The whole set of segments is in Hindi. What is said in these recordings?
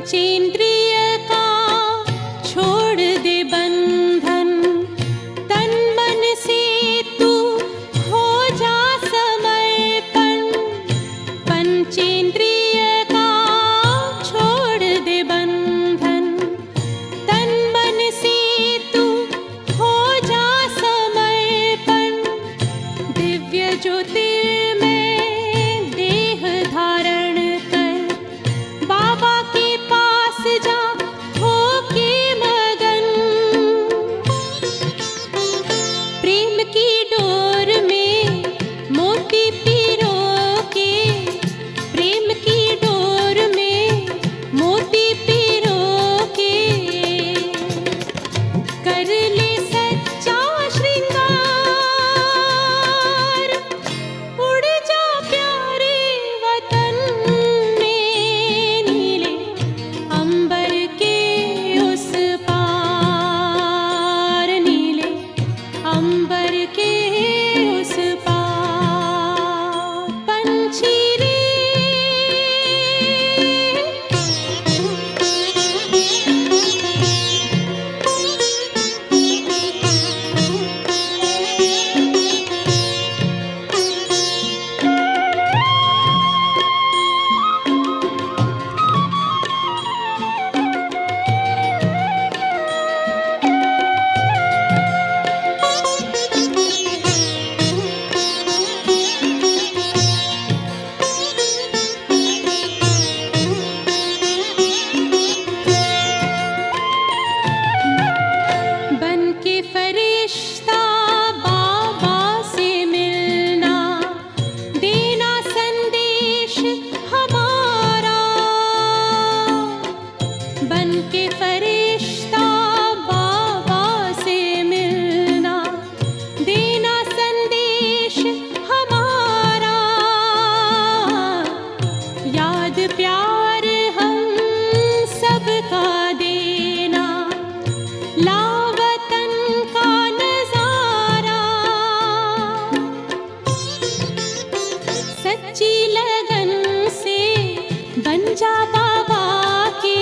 पंचेंद्रिय का छोड़ दे बंधन, तन मन से तू हो जा समर्पण। पंचेंद्रिय का छोड़ दे बंधन, तन मन से तू हो जा समर्पण। दिव्य ज्योतिर्मय देह धारण कर, बाबा के पास जा होके मगन। प्रेम की डोर में मोती पिरो के, प्रेम की डोर में मोती पिरो के, कर ले सच्चा श्रृंगार। उड़ जा प्यारे वतन में, नीले अंबर के उस पार, नीले अंबर के उस पार। पंछी रे बन के फरिश्ता बाबा से मिलना, देना संदेश हमारा। बन के फरिश्ता बाबा से मिलना, देना संदेश हमारा। याद प्यार हम सबका देना, लावतन का नजारा। सच्ची लगन से बन जा बाबा के,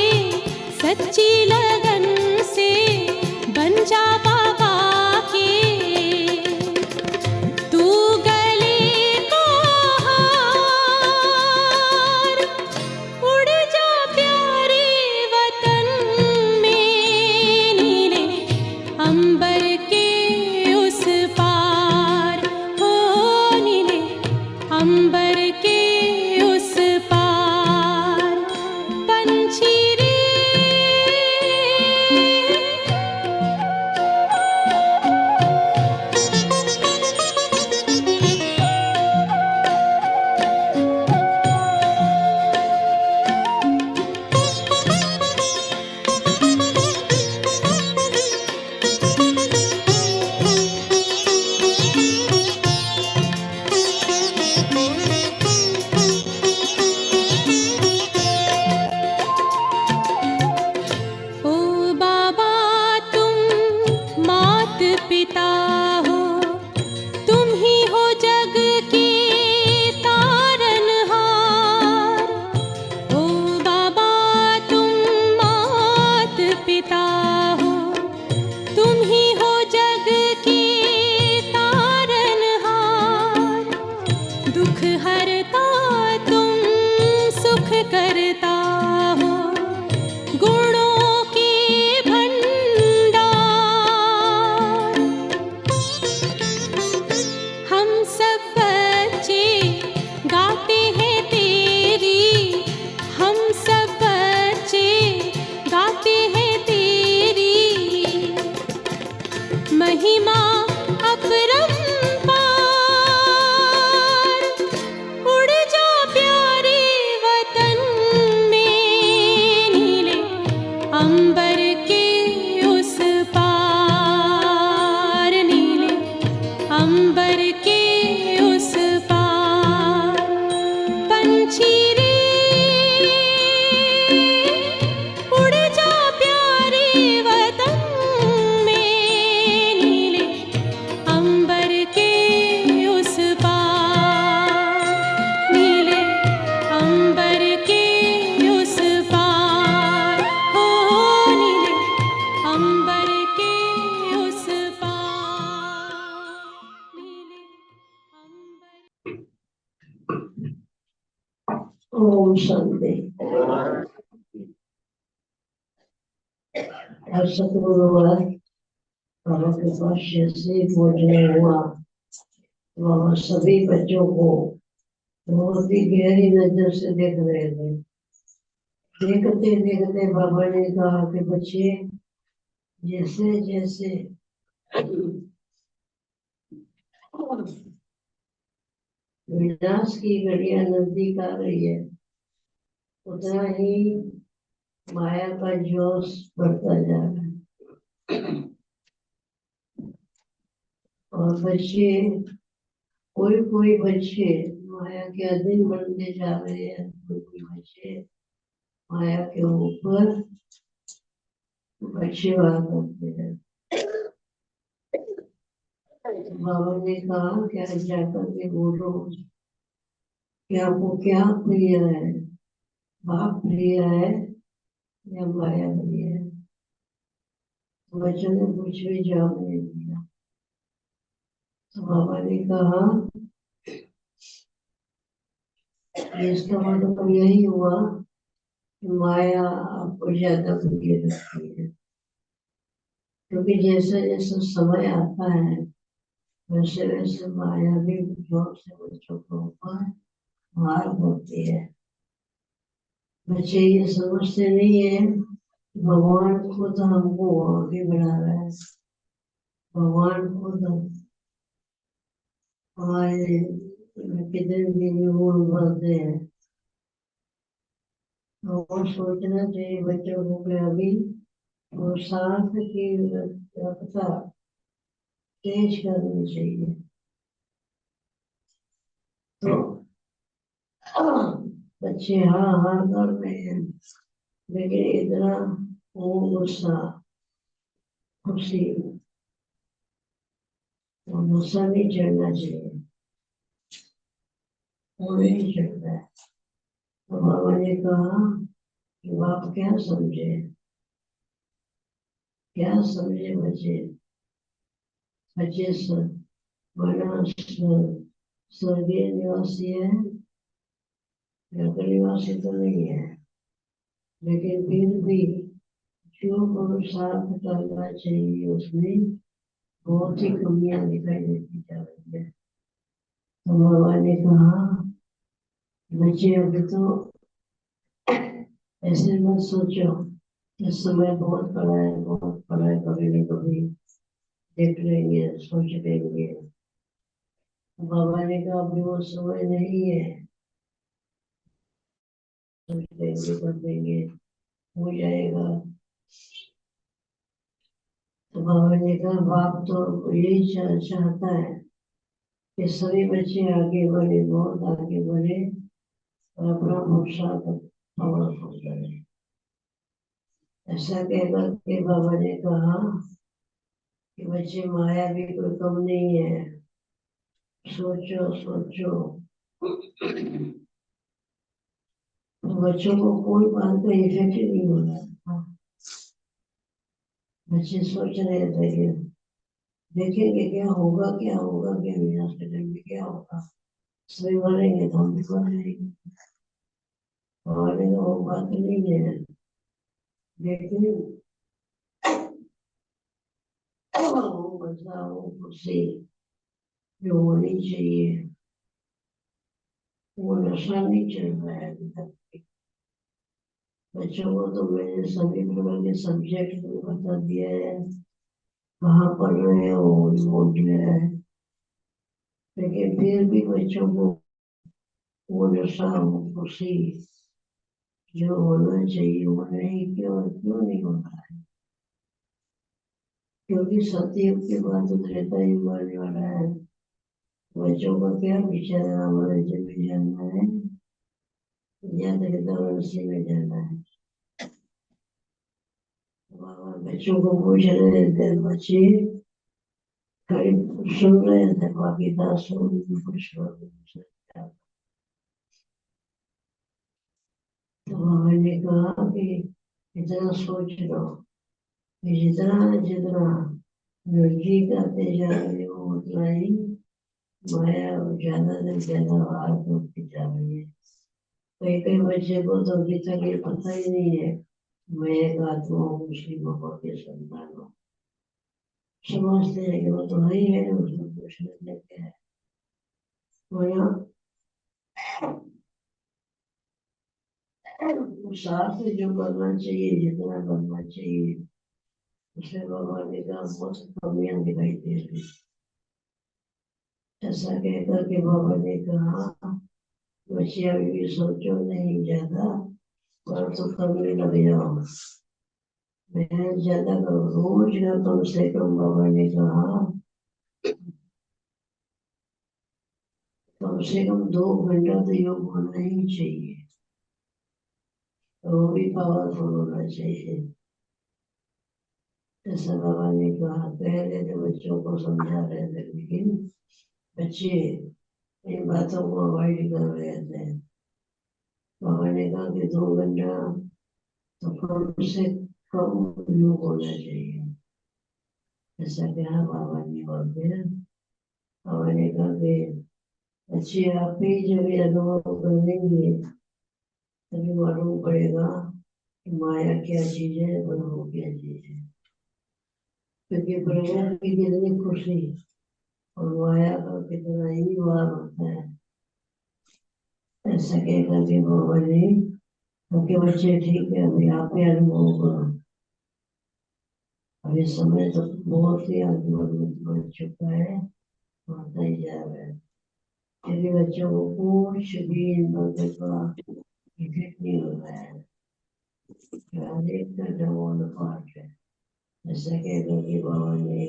सच्ची लगन से बन जा बाबा के। तू गले को हार, उड़ जा प्यारे वतन में, नीले अंबर के उस पार। हो नीले अंबर के उस पार। पंछी रे ओ बाबा तुम मात पिता हो, तुम ही हो जग के तारनहार। ओ बाबा तुम मात पिता हो, तुम ही हो जग के तारनहार। दुख हरता तुम सुख करता हो, गुणों के भंडार। हम सब बच्चे गाते हैं तेरी, हम सब बच्चे गाते हैं तेरी महिमा अपरंपार। उड़ जा प्यारे वतन ओम शांति। अब शुक्रवार बाबा के पास जैसे भोजन हुआ, बाबा सभी बच्चों को बहुत ही गहरी नजर से देख रहे थे। देखते देखते बाबा ने कहा कि बच्चे, जैसे जैसे विनाश की घड़ियां नजदीक आ रही है, उतना ही माया का जोश बढ़ता जा रहा है। और बच्चे, कोई कोई बच्चे माया के अधीन बनते जा रहे हैं, कोई कोई बच्चे माया के ऊपर बच्चे हुआ करते हैं। बाबा ने कहा क्या जाकर के बोलो कि आपको क्या प्रिय है, बाप प्रिय है या माया प्रिय है। बच्चों ने कुछ भी जवाब नहीं दिया। तो बाबा ने कहा इसका मतलब यही हुआ कि माया आपको ज्यादा प्रिय लगती है, क्योंकि जैसे जैसे समय आता है वैसे वैसे माया भी जोर से बच्चों के ऊपर मार होती है। बच्चे ये समझते नहीं है भगवान खुद हमको आगे बढ़ा रहा है, भगवान खुद हमारे कितने भी गुण बढ़ते हैं। तो वो सोचना चाहिए बच्चों को कि अभी वो सांस की रफ्तार तेज करनी चाहिए। तो बच्चे हाँ हाँ कर रहे हैं, लेकिन इतना वो गुस्सा खुशी वो गुस्सा नहीं चढ़ना चाहिए, वो नहीं चढ़ता है। तो बाबा ने कहा कि आप क्या समझे, क्या समझे बच्चे। बच्चे स्वर्गीय निवासी है, नरक निवासी तो नहीं है, लेकिन फिर भी जो पुरुषार्थ करना चाहिए उसमें बहुत ही कमियां दिखाई देती जा रही है। तो बाबा ने कहा बच्चे अभी तो ऐसे मत सोचो, इस समय बहुत बड़ा है, बहुत बड़ा है, कभी न कभी देख लेंगे, सोच लेंगे। बाबा ने कहा अभी वो समय नहीं है, सोच लेंगे, कर लेंगे, हो जाएगा। तो बाबा ने कहा बाप तो यही चाहता है कि सभी बच्चे आगे बढ़े, बहुत आगे बढ़े और अपना पुरुषार्थ पावरफुल करे। ऐसा कहकर के बाबा ने कहा कि बच्चे माया भी कोई कम नहीं है, सोचो सोचो। तो बच्चों को कोई बात का इफेक्ट नहीं हो रहा। बच्चे सोच रहे थे कि देखेंगे क्या होगा, क्या होगा, क्या विनाश के टाइम में क्या होगा, सभी मरेंगे तो हम भी मरेंगे, और वो बात नहीं है। लेकिन वो मजा, वो खुशी जो होनी चाहिए वो नशा नहीं चल रहा है अभी तक। बच्चों को तो मैंने सभी प्रकार के सब्जेक्ट बता दिया है, कहाँ पढ़ रहे हैं वो बोल दिया है, लेकिन फिर भी बच्चों को वो नशा, वो खुशी जो होना चाहिए वो नहीं, क्यों क्यों नहीं हो रहा है। क्योंकि सतयुग के बाद तो त्रेता युग आने वाला है। बच्चों का क्या विचार है, हमारे जब में जाना है या त्रेता में जाना है। बच्चों को पूछ रहे थे, बच्चे करीब सुन रहे थे, बाकी दासों कुछ तो मैंने कहा कि इतना सोच लो कि जितना जितना नजदीक आते जा रहे हो उतना ही माया ज्यादा से ज्यादा बाहर होती जा रही है। कई कई बच्चे को तो अभी तक ये पता ही नहीं है मैं एक आत्मा हूँ, मुस्लिम बाबा के संतान हूँ। समझते हैं कि वो तो है ही है, उसमें कुछ नहीं लेके है। वरना साथ जो करना चाहिए, जितना करना चाहिए, उसमें बाबा ने कहा बहुत कमियां दिखाई दे रही। ऐसा कहकर के बाबा ने कहा बच्चे अभी भी सोचो नहीं ज्यादा, और तो करने लग जाओ। मैं ज्यादा करो, रोज का कम से कम बाबा ने कहा कम से कम 2 घंटा तो योग होना ही चाहिए, वो भी पावरफुल होना चाहिए। ऐसा बाबा ने कहा। पहले तो बच्चों को समझा रहे थे, लेकिन बच्चे इन बातों को अवॉइड कर रहे थे। बाबा ने कहा कि 2 घंटा तो कम से कम योग होना चाहिए। ऐसा कहा बाबा ने। और फिर बाबा ने कहा कि अच्छी आप ही जब ये अनुभव करेंगे तभी मालूम पड़ेगा कि माया क्या चीज है, ब्रह्म क्या चीज है। क्योंकि ब्रह्म की कितनी खुशी और माया का कितना ही वार होता है। ऐसा कहकर के बाबा ने, क्योंकि बच्चे ठीक है, अभी आप ही अनुभव करो। अभी समय तो बहुत ही आगे बढ़ चुका है, बढ़ता ही जा रहा है। यदि बच्चों को कुछ भी इन्वर्टर का इफेक्ट नहीं हो रहा है, पार्ट है। जैसा कहकर के बाबा ने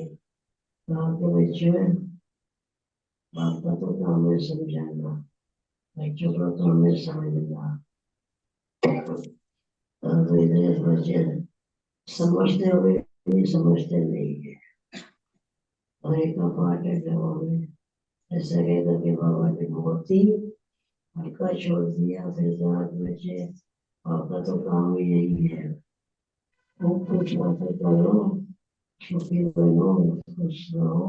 कहा कि बच्चों, बाप का तो काम है समझाना, बच्चों का काम है समझना। तो इधर बच्चे समझते हुए नहीं समझते नहीं है, और एक का पार्ट है जवाब में। ऐसा कहकर के बाबा ने बहुत ही हल्का छोड़ दिया। फिर रात बच्चे, आपका तो काम ही यही है, वो कुछ बातें करो, सुखी बनो, खुश रहो,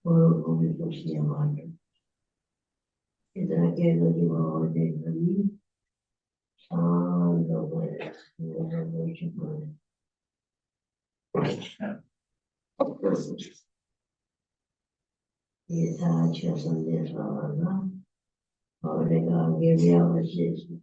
और उनको भी खुशियाँ बांटो। इतना कहकर के बाबा ने एकदम शांत हो गए, चुप हो गए। ये था आज का संदेश बाबा का। और एक आगे भी आवश्यक